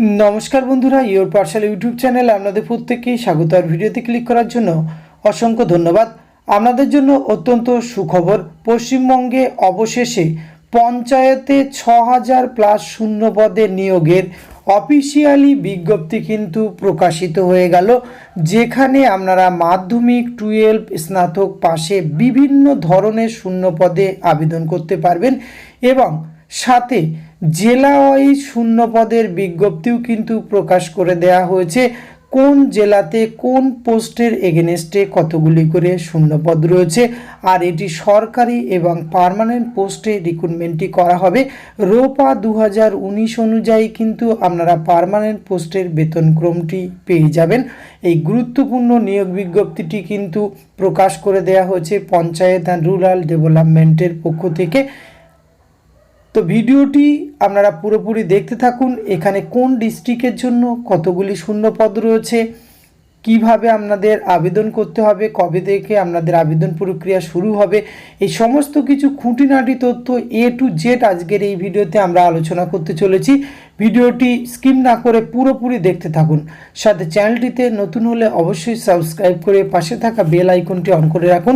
नमस्कार बंधुरा योर पाठशाला यूट्यूब चैनल आपनादेर प्रत्येककेई स्वागत। और भिडियोते क्लिक करार जोन्नो असंख्य धन्यवाद। आपनादेर जोन्नो अत्यंत सुखबर, पश्चिमबंगे अवशेषे पंचायते 6000 प्लस शून्य पदे नियोगेर अफिशियाली विज्ञप्ति किन्तु प्रकाशित हये गेल, जेखाने आपनारा माध्यमिक 12 स्नातक पाशे विभिन्न धरनेर शून्य पदे आवेदन करते पारबेन एवं साथे জেলা ওয়াইজ শূন্য পদের বিজ্ঞপ্তিও কিন্তু প্রকাশ করে দেওয়া হয়েছে। কোন জেলাতে কোন পোস্টের এগেনস্টে কতগুলি করে শূন্য পদ রয়েছে, আর এটি সরকারি এবং পার্মানেন্ট পোস্টে রিক্রুটমেন্টটি করা হবে। রোপা 2019 অনুযায়ী কিন্তু আপনারা পার্মানেন্ট পোস্টের বেতনক্রমটি পেয়ে যাবেন। এই গুরুত্বপূর্ণ নিয়োগ বিজ্ঞপ্তিটি কিন্তু প্রকাশ করে দেওয়া হয়েছে পঞ্চায়েত অ্যান্ড রুরাল ডেভেলপমেন্টের পক্ষ থেকে। তো ভিডিওটি আপনারা পুরোপুরি দেখতে থাকুন। এখানে কোন ডিস্ট্রিক্টের জন্য কতগুলি শূন্য পদ রয়েছে, কিভাবে আপনাদের আবেদন করতে হবে, কবে থেকে আপনাদের আবেদন প্রক্রিয়া শুরু হবে, এই সমস্ত কিছু খুঁটিনাটি তথ্য এ টু জেড আজকের এই ভিডিওতে আমরা আলোচনা করতে চলেছি। ভিডিওটি স্কিপ না করে পুরোপুরি দেখতে থাকুন। সাথে চ্যানেলটিতে নতুন হলে অবশ্যই সাবস্ক্রাইব করে পাশে থাকা বেল আইকনটি অন করে রাখুন,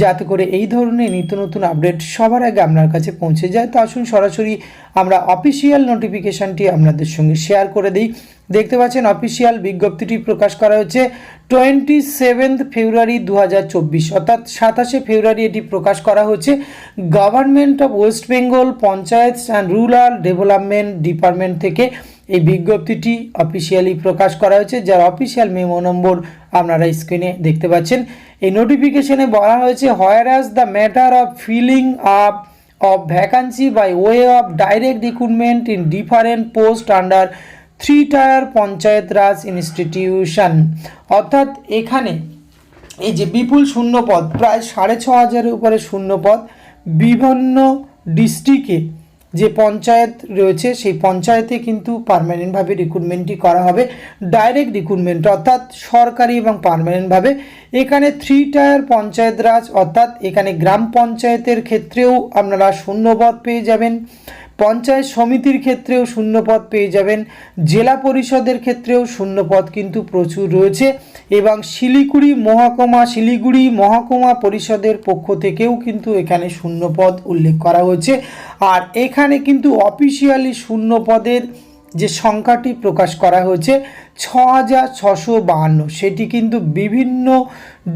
যাতে করে এই ধরনের নিত্য নতুন আপডেট সবার আগে আপনার কাছে পৌঁছে যায়। তো আসুন সরাসরি আমরা অফিসিয়াল নোটিফিকেশানটি আপনাদের সঙ্গে শেয়ার করে দিই। দেখতে পাচ্ছেন অফিসিয়াল বিজ্ঞপ্তিটি প্রকাশ করা হয়েছে 27 ফেব্রুয়ারি 2024, অর্থাৎ 27 ফেব্রুয়ারি এটি প্রকাশ করা হয়েছে। Government of West Bengal panchayat and rural development department থেকে এই বিজ্ঞপ্তিটি অফিসিয়ালি প্রকাশ করা হয়েছে, যার অফিসিয়াল মেমো নম্বর আপনারা স্ক্রিনে দেখতে পাচ্ছেন। এই নোটিফিকেশনে বলা হয়েছে whereas the matter of filling up of vacancy by way of direct recruitment in different post under 3-tier panchayat raj institution, অর্থাৎ এখানে এই যে বিপুল শূন্য পদ প্রায় 6500 উপরে শূন্য পদ বিভিন্ন ডিস্ট্রিক্টে যে পঞ্চায়েত রয়েছে সেই পঞ্চায়েতে কিন্তু পার্মানেন্টভাবে রিক্রুটমেন্টটি করা হবে। ডাইরেক্ট রিক্রুটমেন্ট অর্থাৎ সরকারি এবং পার্মানেন্টভাবে। এখানে 3-tier পঞ্চায়েত রাজ অর্থাৎ এখানে গ্রাম পঞ্চায়েতের ক্ষেত্রেও আপনারা শূন্যপদ পেয়ে যাবেন, পঞ্চায়েত সমিতির ক্ষেত্রেও শূন্যপদ পেয়ে যাবেন, জেলা পরিষদের ক্ষেত্রেও শূন্যপদ কিন্তু প্রচুর রয়েছে এবং শিলিগুড়ি মহকুমা পরিষদের পক্ষ থেকেও কিন্তু এখানে শূন্যপদ উল্লেখ করা হয়েছে। আর এখানে কিন্তু অফিসিয়ালি শূন্যপদের যে সংখ্যাটি প্রকাশ করা হয়েছে 6652, সেটি কিন্তু বিভিন্ন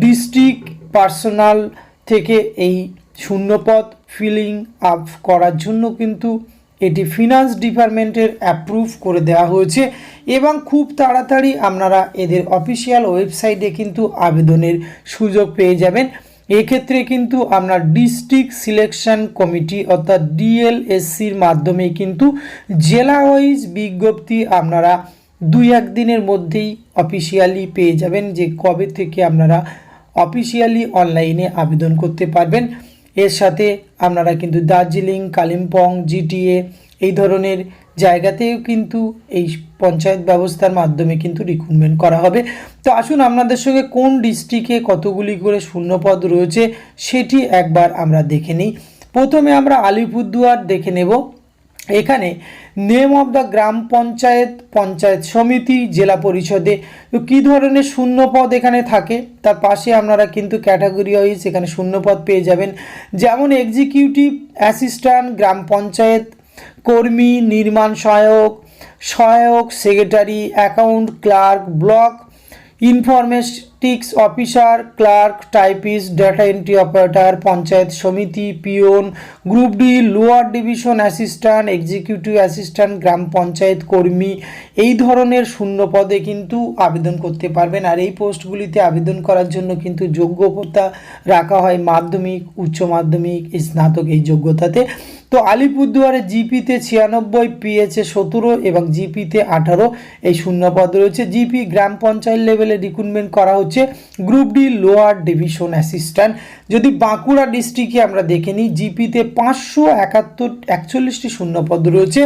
ডিস্ট্রিক্ট পার্সোনাল থেকে এই শূন্যপদ ফিলিং আপ করার জন্য কিন্তু এটি ফিনান্স ডিপার্টমেন্টের অ্যাপ্রুভ করে দেওয়া হয়েছে এবং খুব তাড়াতাড়ি আপনারা এদের অফিসিয়াল ওয়েবসাইটে কিন্তু আবেদনের সুযোগ পেয়ে যাবেন। এক্ষেত্রে কিন্তু আপনার ডিস্ট্রিক্ট সিলেকশন কমিটি অর্থাৎ ডিএলএসসির মাধ্যমে কিন্তু জেলা ওয়াইজ বিজ্ঞপ্তি আপনারা 2-1 দিনের মধ্যেই অফিসিয়ালি পেয়ে যাবেন যে কবে থেকে আপনারা অফিসিয়ালি অনলাইনে আবেদন করতে পারবেন। এর সাথে আপনারা কিন্তু দার্জিলিং, কালিম্পং, জিটিএ এই ধরনের জায়গাতেও কিন্তু এই পঞ্চায়েত ব্যবস্থার মাধ্যমে কিন্তু রিক্রুটমেন্ট করা হবে। তো আসুন আপনাদের সঙ্গে কোন ডিস্ট্রিক্টে কতগুলি করে শূন্যপদ রয়েছে সেটি একবার আমরা দেখে নিই। প্রথমে আমরা আলিপুরদুয়ার দেখে নেব। এখানে নেম অফ দ্য গ্রাম পঞ্চায়েত, পঞ্চায়েত সমিতি, জেলা পরিষদে কী ধরনের শূন্যপদ এখানে থাকে তার পাশে আপনারা কিন্তু ক্যাটাগরি ওয়াইজ এখানে শূন্যপদ পেয়ে যাবেন। যেমন এক্সিকিউটিভ অ্যাসিস্ট্যান্ট গ্রাম পঞ্চায়েত কর্মী, নির্মাণ সহায়ক, secretary, account clerk, block informatics officer, clerk, typist, data entry operator, panchayat samiti peon, group D lower division assistant, executive assistant gram panchayat কর্মী, এই ধরনের শূন্য পদে কিন্তু আবেদন করতে পারবেন। আর এই পোস্টগুলিতে আবেদন করার জন্য কিন্তু যোগ্যতা রাখা হয় মাধ্যমিক, উচ্চ মাধ্যমিক, স্নাতক এই যোগ্যতাতে। তো আলিপুরদুয়ারে জিপিতে 96, পিএইচে 17 এবং জিপিতে 18 এই শূন্যপদ রয়েছে। জিপি গ্রাম পঞ্চায়েত লেভেলে রিক্রুটমেন্ট করা হচ্ছে। Group D lower division assistant. যদি বাঁকুড়া ডিস্ট্রিক্টে আমরা দেখে নিই, জিপিতে 541টি শূন্যপদ রয়েছে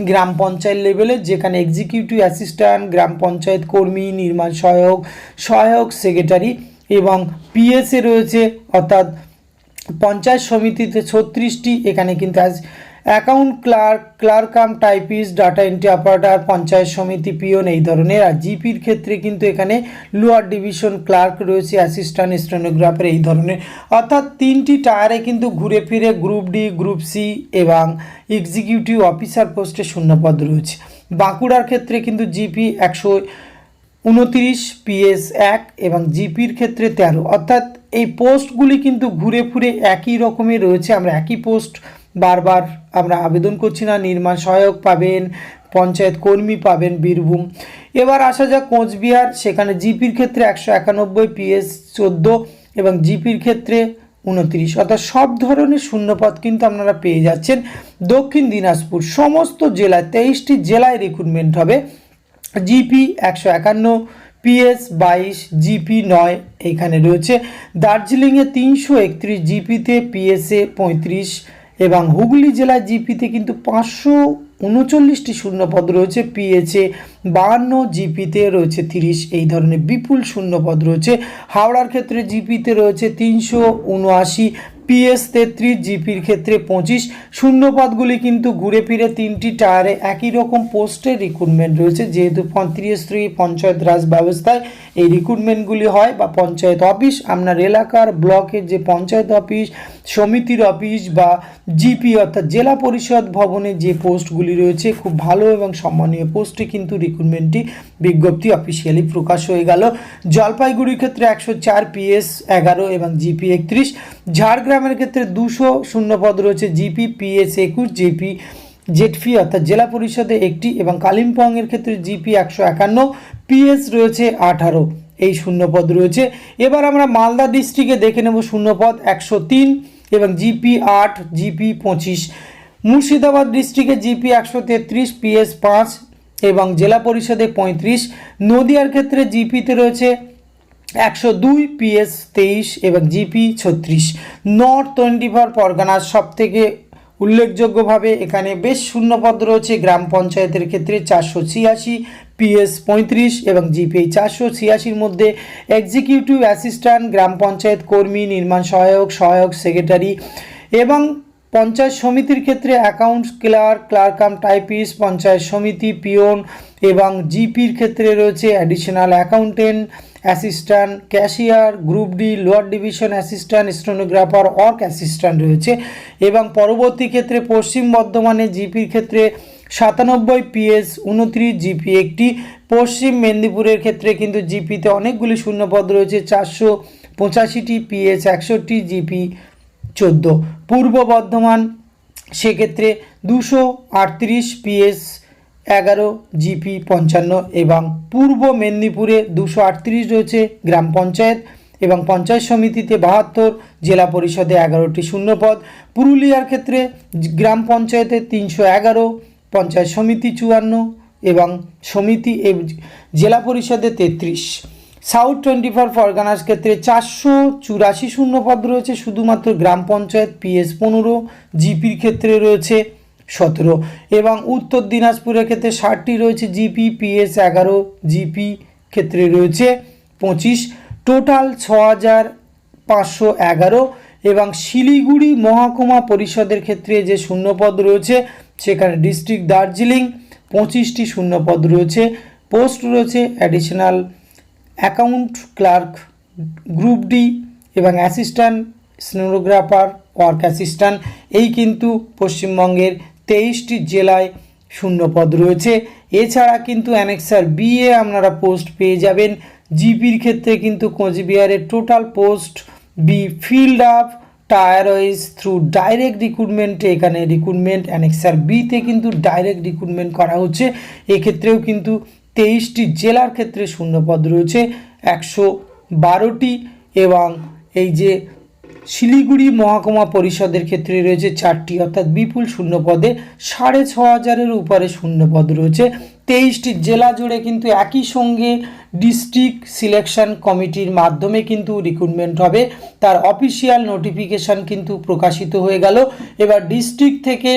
গ্রাম পঞ্চায়েত লেভেলে, যেখানে এক্সিকিউটিভ অ্যাসিস্ট্যান্ট, গ্রাম পঞ্চায়েত কর্মী, নির্মাণ সহায়ক, সেক্রেটারি এবং পিএসএ রয়েছে অর্থাৎ পঞ্চায়েত সমিতিতে 36টি, এখানে কিন্তু account clerk, clerk cum typist, data entry operator, panchayat samiti peon এই ধরনের। আর জিপির ক্ষেত্রে কিন্তু এখানে লোয়ার ডিভিশন ক্লার্ক রয়েছে, অ্যাসিস্ট্যান্ট স্টেনোগ্রাফার এই ধরনের। অর্থাৎ 3টি টায়ারে কিন্তু ঘুরে ফিরে গ্রুপ ডি, গ্রুপ সি এবং এক্সিকিউটিভ অফিসার পোস্টে শূন্যপদ রয়েছে। বাঁকুড়ার ক্ষেত্রে কিন্তু জিপি 129, পিএস 1 এবং জিপির ক্ষেত্রে 13। অর্থাৎ এই পোস্টগুলি কিন্তু ঘুরে ফিরে একই রকমের রয়েছে। আমরা একই পোস্ট বারবার আমরা আবেদন করছি না। নির্মাণ সহায়ক পাবেন, পঞ্চায়েত কর্মী পাবেন বীরভূম। এবার আসা যাক কোচবিহার, সেখানে জিপির ক্ষেত্রে 191, পিএস 14 এবং জিপির ক্ষেত্রে 29। অর্থাৎ সব ধরনের শূন্যপদ কিন্তু আপনারা পেয়ে যাচ্ছেন। দক্ষিণ দিনাজপুর সমস্ত জেলায় 23টি জেলায় রিক্রুটমেন্ট হবে। জিপি 151, পিএস 22, জিপি 9 এখানে রয়েছে। দার্জিলিংয়ে 331 জিপিতে, পিএসএ 35 এবং হুগলি জেলায় জিপিতে কিন্তু 539টি শূন্যপদ রয়েছে, পিএসএ 52, জিপিতে রয়েছে 30। এই ধরনের বিপুল শূন্যপদ রয়েছে। হাওড়ার ক্ষেত্রে জিপিতে রয়েছে 379, পিএস 33, জিপির ক্ষেত্রে 25। শূন্যপদগুলি কিন্তু ঘুরে ফিরে 3টি টায়ারে একই রকম পোস্টে রিক্রুটমেন্ট রয়েছে। যেহেতু ত্রিস্তরী পঞ্চায়েত রাজ ব্যবস্থায় এই রিক্রুটমেন্টগুলি হয় বা পঞ্চায়েত অফিস, আপনার এলাকার ব্লকের যে পঞ্চায়েত অফিস, সমিতির অফিস বা জিপি অর্থাৎ জেলা পরিষদ ভবনে যে পোস্টগুলি রয়েছে, খুব ভালো এবং সম্মানীয় পোস্টে কিন্তু রিক্রুটমেন্টটি বিজ্ঞপ্তি অফিসিয়ালি প্রকাশ হয়ে গেল। জলপাইগুড়ির ক্ষেত্রে 104, পিএস 11 এবং জিপি 31। ঝাড়গ্রামের ক্ষেত্রে 200 শূন্যপদ রয়েছে, জিপি, পিএস 21, জিপি জেডপি অর্থাৎ জেলা পরিষদে 1টি এবং কালিম্পংয়ের ক্ষেত্রে জিপি 151, পিএস রয়েছে 18। এই শূন্যপদ রয়েছে। এবার আমরা মালদা ডিস্ট্রিক্টে দেখে নেব শূন্যপদ 103 এবং জিপি 8, জিপি 25। মুর্শিদাবাদ ডিস্ট্রিক্টে জিপি 133, পিএস 5 এবং জেলা পরিষদে 35। নদিয়ার ক্ষেত্রে জিপিতে রয়েছে 102, পিএস 23 এবং জিপি 36। নর্থ 24 পরগনার সব থেকে উল্লেখযোগ্যভাবে এখানে বেশ শূন্যপদ রয়েছে। গ্রাম পঞ্চায়েতের ক্ষেত্রে 486, পিএস 35 এবং জিপি 486-র মধ্যে এক্সিকিউটিভ অ্যাসিস্ট্যান্ট, গ্রাম পঞ্চায়েত কর্মী, নির্মাণ সহায়ক, সহায়ক সেক্রেটারি এবং পঞ্চায়েত সমিতির ক্ষেত্রে accounts clerk, clerk cum typist, panchayat samiti peon এবং জিপির ক্ষেত্রে রয়েছে additional accountant, assistant cashier, group D lower division assistant stenographer, work assistant রয়েছে। এবং পরবর্তী ক্ষেত্রে পশ্চিম বর্ধমানে জিপির ক্ষেত্রে 97, পিএস 29, জিপি 1টি। পশ্চিম মেদিনীপুরের ক্ষেত্রে কিন্তু জিপিতে অনেকগুলি শূন্যপদ রয়েছে, 485টি, পিএস 61, জিপি 14। পূর্ব বর্ধমান সেক্ষেত্রে 238, পিএস 11, জিপি 55 এবং পূর্ব মেদিনীপুরে 238 রয়েছে গ্রাম পঞ্চায়েত এবং পঞ্চায়েত সমিতিতে 72, জেলা পরিষদে 11টি শূন্যপদ। পুরুলিয়ার ক্ষেত্রে গ্রাম পঞ্চায়েতে 311, পঞ্চায়েত সমিতি 54 এবং সমিতি জেলা পরিষদে 33। সাউথ 24 পরগনার ক্ষেত্রে 484 শূন্যপদ রয়েছে শুধুমাত্র গ্রাম পঞ্চায়েত, পিএস 15, জিপির ক্ষেত্রে রয়েছে 17 এবং উত্তর দিনাজপুরের ক্ষেত্রে 60টি রয়েছে, জিপি, পিএস 11, জিপি ক্ষেত্রে রয়েছে 25। টোটাল 6511 এবং শিলিগুড়ি মহকুমা পরিষদের ক্ষেত্রে যে শূন্যপদ রয়েছে সেখানে ডিস্ট্রিক্ট দার্জিলিং 25টি শূন্যপদ রয়েছে। পোস্ট রয়েছে additional account clerk, group D এবং অ্যাসিস্ট্যান্ট স্টেনোগ্রাফার, ওয়ার্ক অ্যাসিস্ট্যান্ট। এই কিন্তু পশ্চিমবঙ্গের 23টি জেলায় শূন্যপদ রয়েছে। এছাড়া কিন্তু অ্যানেক্সার বিএ আপনারা পোস্ট পেয়ে যাবেন। জিপির ক্ষেত্রে কিন্তু কোচবিহারের total post be filled up tier wise through direct রিক্রুটমেন্টে এখানে রিক্রুটমেন্ট অ্যানেক্সার বিতে কিন্তু ডাইরেক্ট রিক্রুটমেন্ট করা হচ্ছে। এক্ষেত্রেও কিন্তু 23টি জেলার ক্ষেত্রে শূন্যপদ রয়েছে 112টি এবং এই যে শিলিগুড়ি মহকুমা পরিষদের ক্ষেত্রে রয়েছে 4টি, অর্থাৎ বিপুল শূন্যপদে 6500-এর উপরে শূন্যপদ রয়েছে। 23টি জেলা জুড়ে কিন্তু একই সঙ্গে ডিস্ট্রিক্ট সিলেকশন কমিটির মাধ্যমে কিন্তু রিক্রুটমেন্ট হবে। তার অফিসিয়াল নোটিফিকেশান কিন্তু প্রকাশিত হয়ে গেল। এবার ডিস্ট্রিক্ট থেকে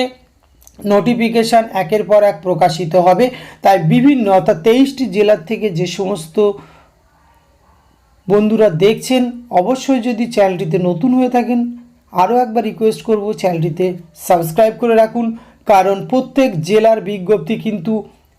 নোটিফিকেশান একের পর এক প্রকাশিত হবে। তাই বিভিন্ন অর্থাৎ 23টি জেলার থেকে যে সমস্ত বন্ধুরা দেখছেন, অবশ্যই যদি চ্যানেলটিতে নতুন হয়ে থাকেন আরও একবার রিকোয়েস্ট করব চ্যানেলটিতে সাবস্ক্রাইব করে রাখুন, কারণ প্রত্যেক জেলার বিজ্ঞপ্তি কিন্তু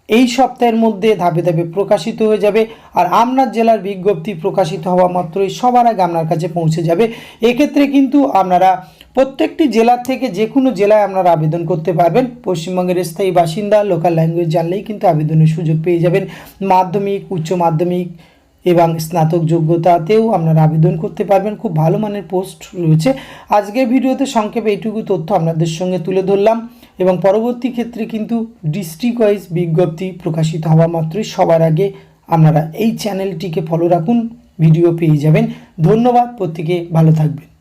এই সপ্তাহের মধ্যে ধাপে ধাপে প্রকাশিত হয়ে যাবে। আর আপনার জেলার বিজ্ঞপ্তি প্রকাশিত হওয়া মাত্রই সবার আগে আপনার কাছে পৌঁছে যাবে। এক্ষেত্রে কিন্তু আপনারা প্রত্যেকটি জেলার থেকে যে কোনো জেলায় আপনারা আবেদন করতে পারবেন। পশ্চিমবঙ্গের স্থায়ী বাসিন্দা লোকাল ল্যাঙ্গুয়েজ জানলেই কিন্তু আবেদনের সুযোগ পেয়ে যাবেন। মাধ্যমিক, উচ্চ মাধ্যমিক এবং স্নাতক যোগ্যতাতেও আপনারা আবেদন করতে পারবেন। খুব ভালো মানের পোস্ট রয়েছে। আজকের ভিডিওতে সংক্ষেপে এইটুকু তথ্য আপনাদের সঙ্গে তুলে ধরলাম এবং পরবর্তী ক্ষেত্রে কিন্তু ডিস্ট্রিক্ট ওয়াইজ বিজ্ঞপ্তি প্রকাশিত হওয়া মাত্রই সবার আগে আপনারা এই চ্যানেলটিকে ফলো রাখুন, ভিডিও পেয়ে যাবেন। ধন্যবাদ, প্রত্যেকে ভালো থাকবেন।